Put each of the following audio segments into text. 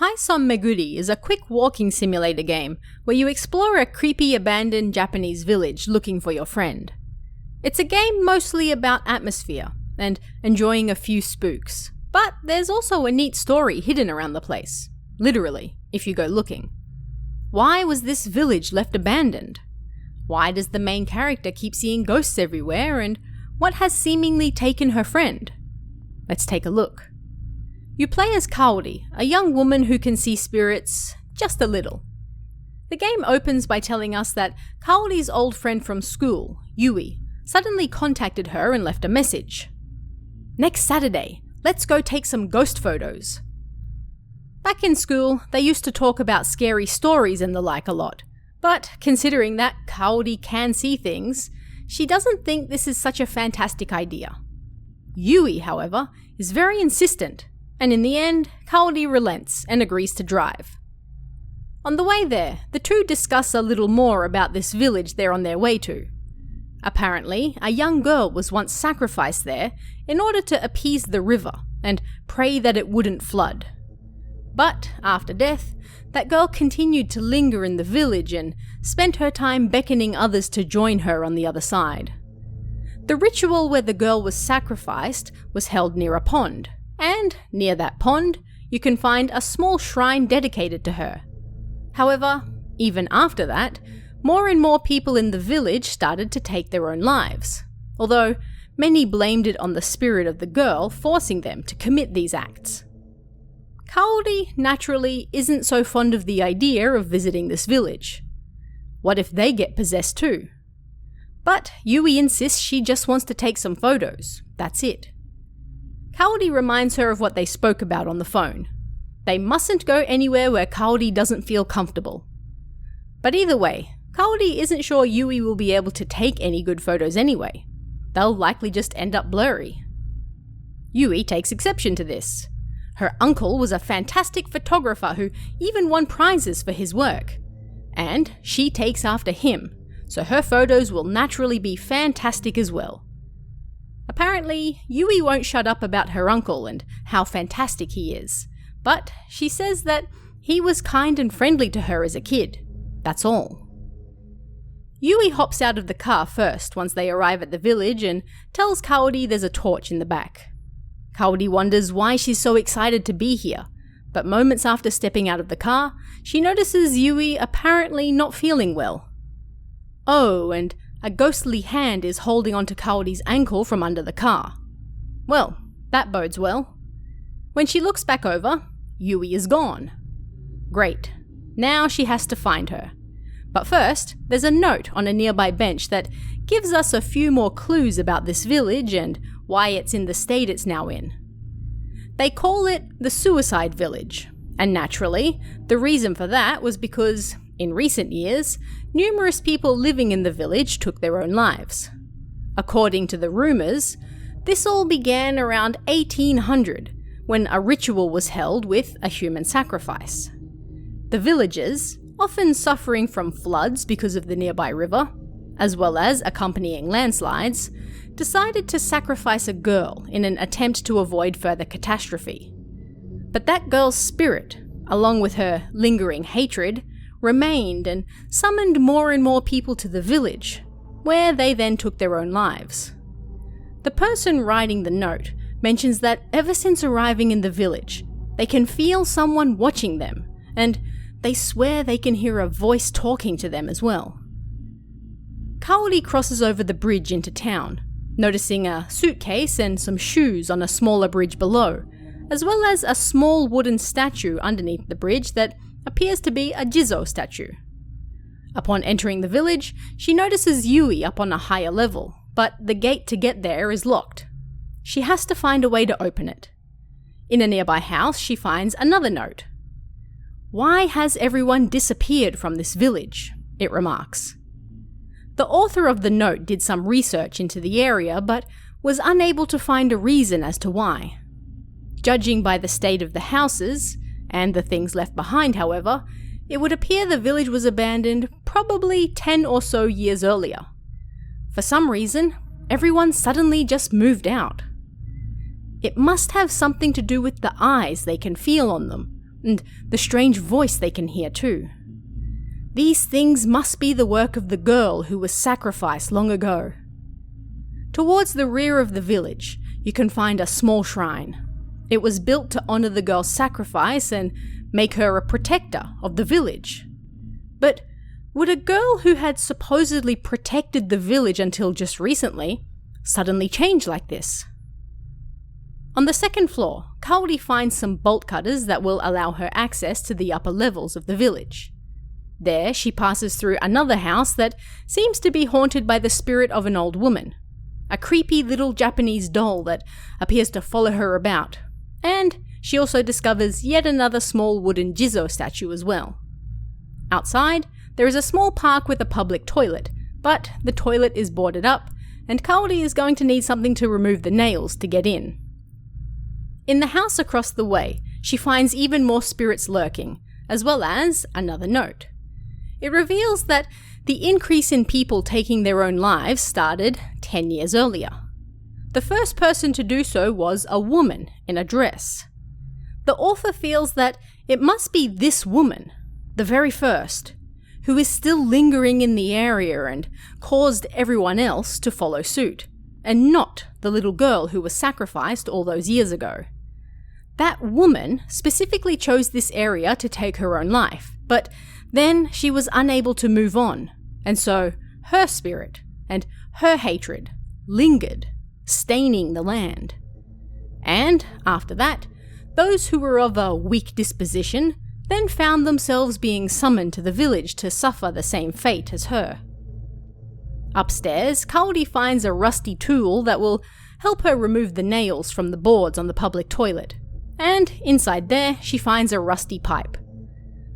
Haison Meguri is a quick walking simulator game where you explore a creepy abandoned Japanese village looking for your friend. It's a game mostly about atmosphere and enjoying a few spooks, but there's also a neat story hidden around the place, literally, if you go looking. Why was this village left abandoned? Why does the main character keep seeing ghosts everywhere, and what has seemingly taken her friend? Let's take a look. You play as Kaori, a young woman who can see spirits just a little. The game opens by telling us that Kaori's old friend from school, Yui, suddenly contacted her and left a message. "Next Saturday, let's go take some ghost photos." Back in school, they used to talk about scary stories and the like a lot, but considering that Kaori can see things, she doesn't think this is such a fantastic idea. Yui, however, is very insistent, and in the end, Kaori relents and agrees to drive. On the way there, the two discuss a little more about this village they're on their way to. Apparently, a young girl was once sacrificed there in order to appease the river and pray that it wouldn't flood. But after death, that girl continued to linger in the village and spent her time beckoning others to join her on the other side. The ritual where the girl was sacrificed was held near a pond, and near that pond, you can find a small shrine dedicated to her. However, even after that, more and more people in the village started to take their own lives, although many blamed it on the spirit of the girl forcing them to commit these acts. Kaori, naturally, isn't so fond of the idea of visiting this village. What if they get possessed too? But Yui insists she just wants to take some photos, that's it. Kaori reminds her of what they spoke about on the phone. They mustn't go anywhere where Kaori doesn't feel comfortable. But either way, Kaori isn't sure Yui will be able to take any good photos anyway. They'll likely just end up blurry. Yui takes exception to this. Her uncle was a fantastic photographer who even won prizes for his work. And she takes after him, so her photos will naturally be fantastic as well. Apparently, Yui won't shut up about her uncle and how fantastic he is, but she says that he was kind and friendly to her as a kid. That's all. Yui hops out of the car first once they arrive at the village and tells Kaori there's a torch in the back. Kaori wonders why she's so excited to be here, but moments after stepping out of the car, she notices Yui apparently not feeling well. Oh, and a ghostly hand is holding onto Kaori's ankle from under the car. Well, that bodes well. When she looks back over, Yui is gone. Great. Now she has to find her. But first, there's a note on a nearby bench that gives us a few more clues about this village and why it's in the state it's now in. They call it the Suicide Village, and naturally, the reason for that was because, in recent years, numerous people living in the village took their own lives. According to the rumours, this all began around 1800, when a ritual was held with a human sacrifice. The villagers, often suffering from floods because of the nearby river, as well as accompanying landslides, decided to sacrifice a girl in an attempt to avoid further catastrophe. But that girl's spirit, along with her lingering hatred, remained and summoned more and more people to the village, where they then took their own lives. The person writing the note mentions that ever since arriving in the village, they can feel someone watching them, and they swear they can hear a voice talking to them as well. Kaori crosses over the bridge into town, noticing a suitcase and some shoes on a smaller bridge below, as well as a small wooden statue underneath the bridge that appears to be a Jizo statue. Upon entering the village, she notices Yui up on a higher level, but the gate to get there is locked. She has to find a way to open it. In a nearby house, she finds another note. "Why has everyone disappeared from this village?" it remarks. The author of the note did some research into the area, but was unable to find a reason as to why. Judging by the state of the houses, and the things left behind, however, it would appear the village was abandoned probably 10 or so years earlier. For some reason, everyone suddenly just moved out. It must have something to do with the eyes they can feel on them, and the strange voice they can hear too. These things must be the work of the girl who was sacrificed long ago. Towards the rear of the village, you can find a small shrine. It was built to honor the girl's sacrifice and make her a protector of the village. But would a girl who had supposedly protected the village until just recently suddenly change like this? On the second floor, Kaori finds some bolt cutters that will allow her access to the upper levels of the village. There, she passes through another house that seems to be haunted by the spirit of an old woman, a creepy little Japanese doll that appears to follow her about, and she also discovers yet another small wooden Jizo statue as well. Outside, there is a small park with a public toilet, but the toilet is boarded up, and Kaori is going to need something to remove the nails to get in. In the house across the way, she finds even more spirits lurking, as well as another note. It reveals that the increase in people taking their own lives started 10 years earlier. The first person to do so was a woman in a dress. The author feels that it must be this woman, the very first, who is still lingering in the area and caused everyone else to follow suit, and not the little girl who was sacrificed all those years ago. That woman specifically chose this area to take her own life, but then she was unable to move on, and so her spirit and her hatred lingered, staining the land. And after that, those who were of a weak disposition then found themselves being summoned to the village to suffer the same fate as her. Upstairs, Kaori finds a rusty tool that will help her remove the nails from the boards on the public toilet, and inside there she finds a rusty pipe.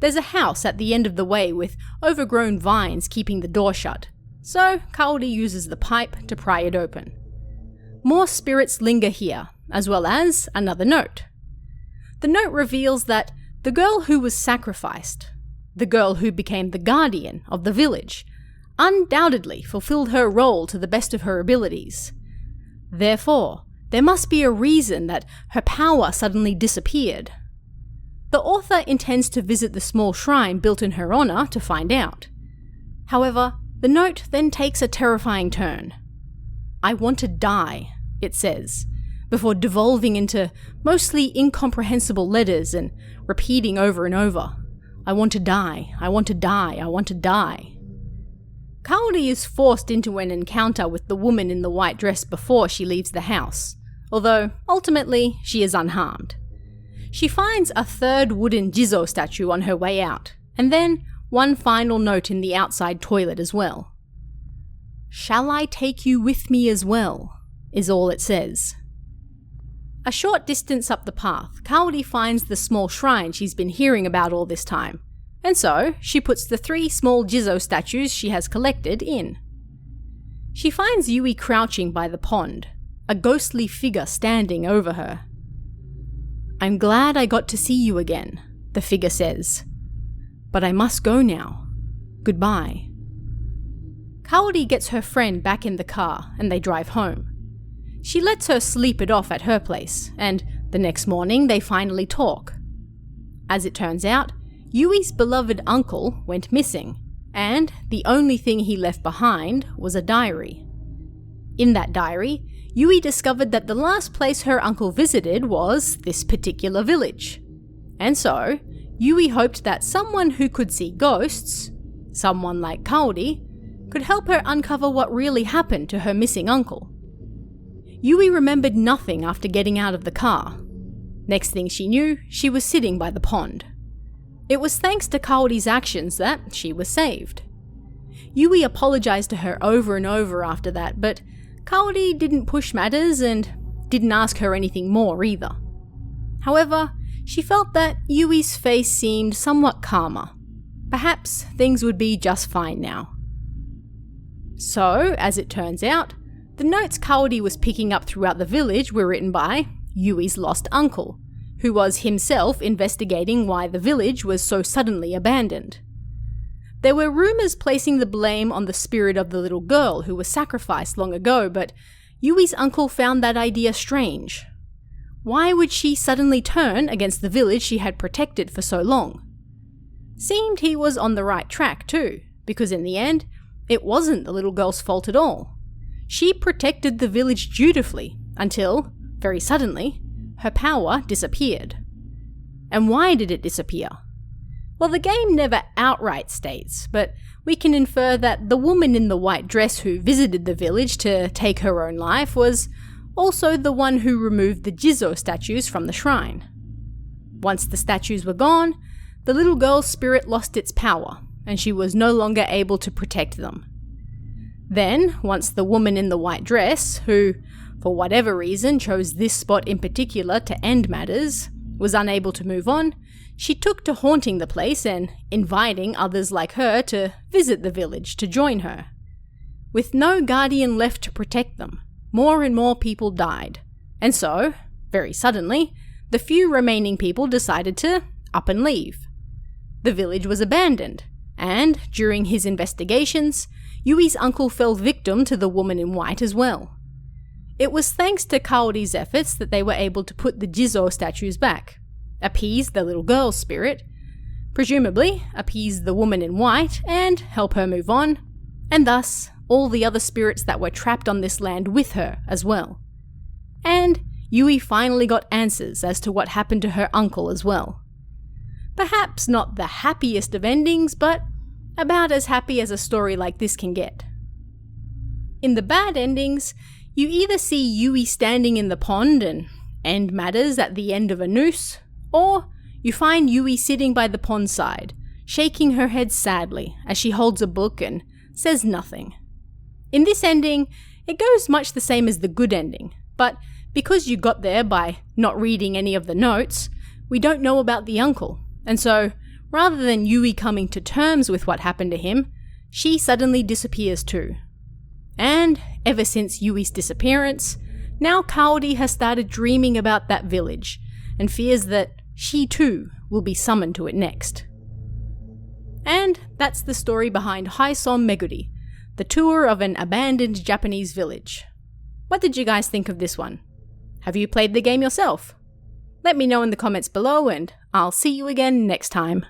There's a house at the end of the way with overgrown vines keeping the door shut, so Kaori uses the pipe to pry it open. More spirits linger here, as well as another note. The note reveals that the girl who was sacrificed, the girl who became the guardian of the village, undoubtedly fulfilled her role to the best of her abilities. Therefore, there must be a reason that her power suddenly disappeared. The author intends to visit the small shrine built in her honor to find out. However, the note then takes a terrifying turn. "I want to die," it says, before devolving into mostly incomprehensible letters and repeating over and over, "I want to die, I want to die, I want to die." Kaori is forced into an encounter with the woman in the white dress before she leaves the house, although ultimately she is unharmed. She finds a third wooden Jizo statue on her way out, and then one final note in the outside toilet as well. "Shall I take you with me as well?" is all it says. A short distance up the path, Kaori finds the small shrine she's been hearing about all this time, and so she puts the 3 small Jizo statues she has collected in. She finds Yui crouching by the pond, a ghostly figure standing over her. "I'm glad I got to see you again," the figure says. "But I must go now. Goodbye." Kaori gets her friend back in the car and they drive home. She lets her sleep it off at her place, and the next morning they finally talk. As it turns out, Yui's beloved uncle went missing, and the only thing he left behind was a diary. In that diary, Yui discovered that the last place her uncle visited was this particular village. And so, Yui hoped that someone who could see ghosts, someone like Kaori, could help her uncover what really happened to her missing uncle. Yui remembered nothing after getting out of the car. Next thing she knew, she was sitting by the pond. It was thanks to Kaori's actions that she was saved. Yui apologized to her over and over after that, but Kaori didn't push matters and didn't ask her anything more either. However, she felt that Yui's face seemed somewhat calmer. Perhaps things would be just fine now. So, as it turns out, the notes Kaori was picking up throughout the village were written by Yui's lost uncle, who was himself investigating why the village was so suddenly abandoned. There were rumors placing the blame on the spirit of the little girl who was sacrificed long ago, but Yui's uncle found that idea strange. why would she suddenly turn against the village she had protected for so long? Seemed he was on the right track too, because in the end, it wasn't the little girl's fault at all. She protected the village dutifully until, very suddenly, her power disappeared. And why did it disappear? Well, the game never outright states, but we can infer that the woman in the white dress who visited the village to take her own life was also the one who removed the Jizo statues from the shrine. Once the statues were gone, the little girl's spirit lost its power, and she was no longer able to protect them. Then, once the woman in the white dress, who, for whatever reason, chose this spot in particular to end matters, was unable to move on, she took to haunting the place and inviting others like her to visit the village to join her. With no guardian left to protect them, more and more people died. And so, very suddenly, the few remaining people decided to up and leave. The village was abandoned, and during his investigations, Yui's uncle fell victim to the woman in white as well. It was thanks to Kaori's efforts that they were able to put the Jizo statues back, appease the little girl's spirit, presumably appease the woman in white and help her move on, and thus all the other spirits that were trapped on this land with her as well. And Yui finally got answers as to what happened to her uncle as well. Perhaps not the happiest of endings, but about as happy as a story like this can get. In the bad endings, you either see Yui standing in the pond and end matters at the end of a noose, or you find Yui sitting by the pond side, shaking her head sadly as she holds a book and says nothing. In this ending, it goes much the same as the good ending, but because you got there by not reading any of the notes, we don't know about the uncle, and so rather than Yui coming to terms with what happened to him, she suddenly disappears too. And ever since Yui's disappearance, now Kaori has started dreaming about that village and fears that she too will be summoned to it next. And that's the story behind Haison Meguri, the tour of an abandoned Japanese village. What did you guys think of this one? Have you played the game yourself? Let me know in the comments below, and I'll see you again next time.